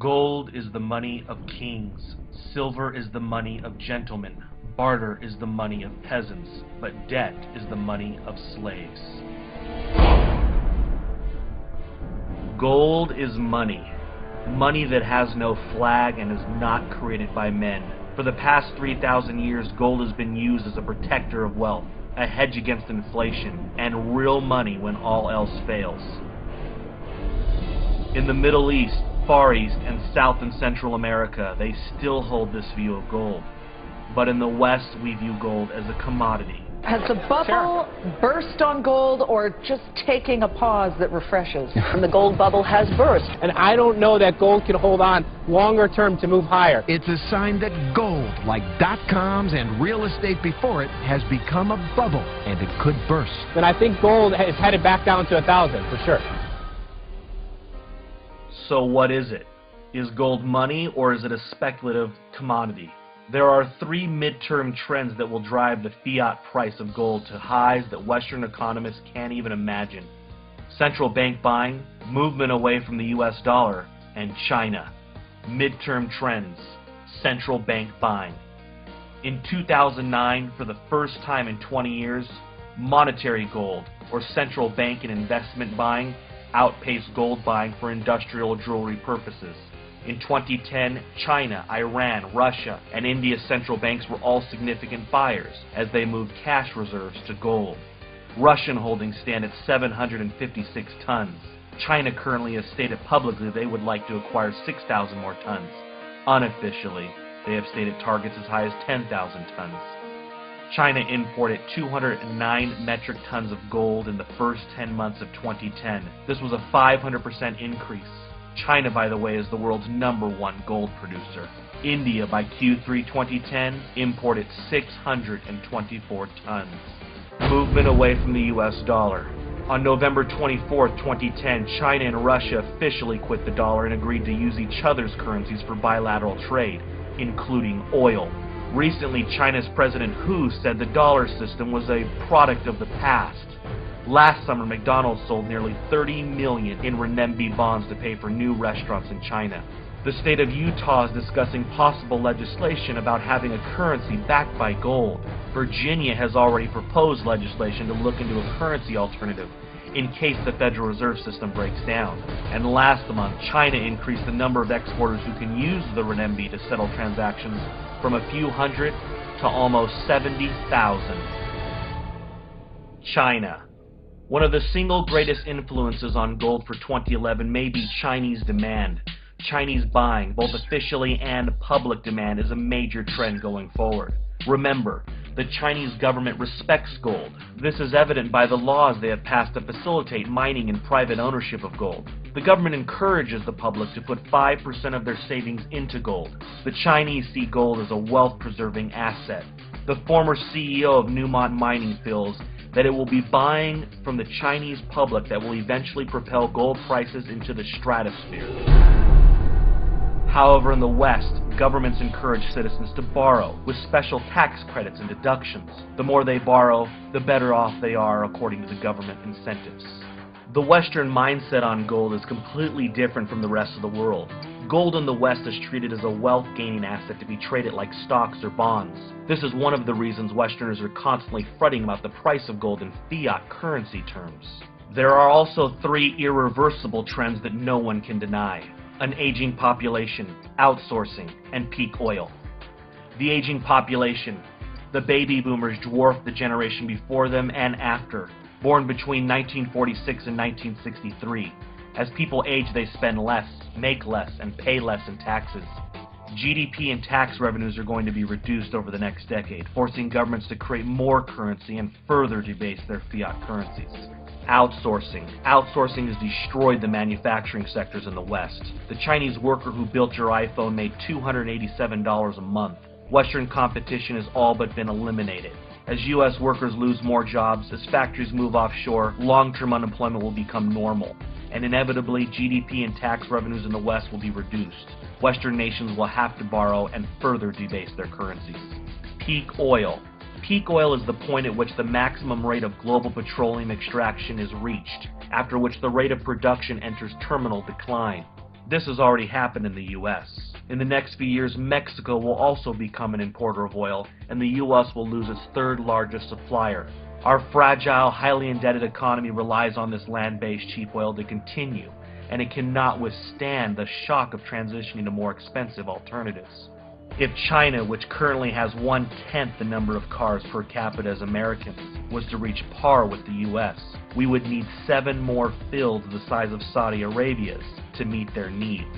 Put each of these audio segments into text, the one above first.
Gold is the money of kings. Silver is the money of gentlemen. Barter is the money of peasants. But debt is the money of slaves. Gold is money. Money that has no flag and is not created by men. For the past 3,000 years, gold has been used as a protector of wealth, a hedge against inflation, and real money when all else fails. In the Middle East, Far East, and South and Central America, they still hold this view of gold. But in the West, we view gold as a commodity. Has the bubble burst on gold, or just taking a pause that refreshes? And the gold bubble has burst. And I don't know that gold can hold on longer term to move higher. It's a sign that gold, like dot-coms and real estate before it, has become a bubble, and it could burst. And I think gold is headed back down to 1,000 for sure. So what is it? Is gold money, or is it a speculative commodity? There are three midterm trends that will drive the fiat price of gold to highs that Western economists can't even imagine. Central bank buying, movement away from the US dollar, and China. Midterm trends, central bank buying. In 2009, for the first time in 20 years, monetary gold, or central bank and investment buying, outpaced gold buying for industrial jewelry purposes. In 2010, China, Iran, Russia, and India's central banks were all significant buyers as they moved cash reserves to gold. Russian holdings stand at 756 tons. China currently has stated publicly they would like to acquire 6,000 more tons. Unofficially, they have stated targets as high as 10,000 tons. China imported 209 metric tons of gold in the first 10 months of 2010. This was a 500% increase. China, by the way, is the world's #1 gold producer. India, by Q3 2010, imported 624 tons. Movement away from the US dollar. On November 24, 2010, China and Russia officially quit the dollar and agreed to use each other's currencies for bilateral trade, including oil. Recently, China's President Hu said the dollar system was a product of the past. Last summer, McDonald's sold nearly 30 million in renminbi bonds to pay for new restaurants in China. The state of Utah is discussing possible legislation about having a currency backed by gold. Virginia has already proposed legislation to look into a currency alternative in case the Federal Reserve System breaks down. And last month, China increased the number of exporters who can use the renminbi to settle transactions from a few hundred to almost 70,000. China. One of the single greatest influences on gold for 2011 may be Chinese demand. Chinese buying, both officially and public demand, is a major trend going forward. Remember, the Chinese government respects gold. This is evident by the laws they have passed to facilitate mining and private ownership of gold. The government encourages the public to put 5% of their savings into gold. The Chinese see gold as a wealth-preserving asset. The former CEO of Newmont Mining feels that it will be buying from the Chinese public that will eventually propel gold prices into the stratosphere. However, in the West, governments encourage citizens to borrow, with special tax credits and deductions. The more they borrow, the better off they are according to the government incentives. The Western mindset on gold is completely different from the rest of the world. Gold in the West is treated as a wealth-gaining asset to be traded like stocks or bonds. This is one of the reasons Westerners are constantly fretting about the price of gold in fiat currency terms. There are also three irreversible trends that no one can deny: an aging population, outsourcing, and peak oil. The aging population. The baby boomers dwarf the generation before them and after, born between 1946 and 1963. As people age, they spend less, make less, and pay less in taxes. GDP and tax revenues are going to be reduced over the next decade, forcing governments to create more currency and further debase their fiat currencies. Outsourcing. Outsourcing has destroyed the manufacturing sectors in the West. The Chinese worker who built your iPhone made $287 a month. Western competition has all but been eliminated. As U.S. workers lose more jobs, as factories move offshore, long-term unemployment will become normal, and inevitably GDP and tax revenues in the West will be reduced. Western nations will have to borrow and further debase their currencies. Peak oil. Peak oil is the point at which the maximum rate of global petroleum extraction is reached, after which the rate of production enters terminal decline. This has already happened in the U.S. In the next few years, Mexico will also become an importer of oil, and the U.S. will lose its third largest supplier. Our fragile, highly indebted economy relies on this land-based cheap oil to continue, and it cannot withstand the shock of transitioning to more expensive alternatives. If China, which currently has 1/10 the number of cars per capita as Americans, was to reach par with the U.S., we would need 7 more fields the size of Saudi Arabia's to meet their needs.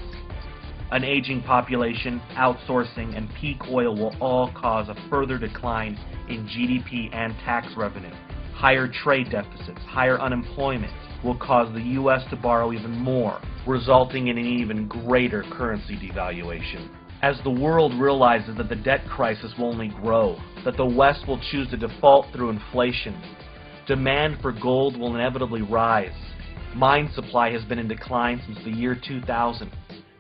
An aging population, outsourcing, and peak oil will all cause a further decline in GDP and tax revenue. Higher trade deficits, higher unemployment will cause the U.S. to borrow even more, resulting in an even greater currency devaluation. As the world realizes that the debt crisis will only grow, that the West will choose to default through inflation, demand for gold will inevitably rise. Mine supply has been in decline since the year 2000.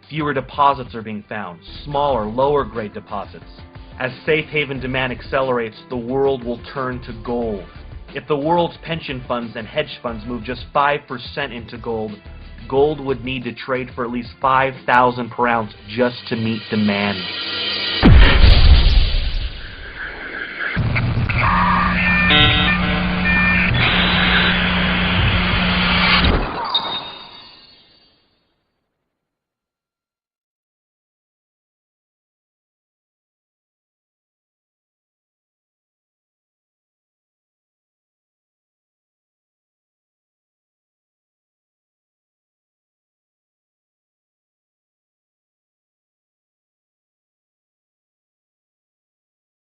Fewer deposits are being found, smaller, lower-grade deposits. As safe haven demand accelerates, the world will turn to gold. If the world's pension funds and hedge funds move just 5% into gold, gold would need to trade for at least $5,000 per ounce just to meet demand.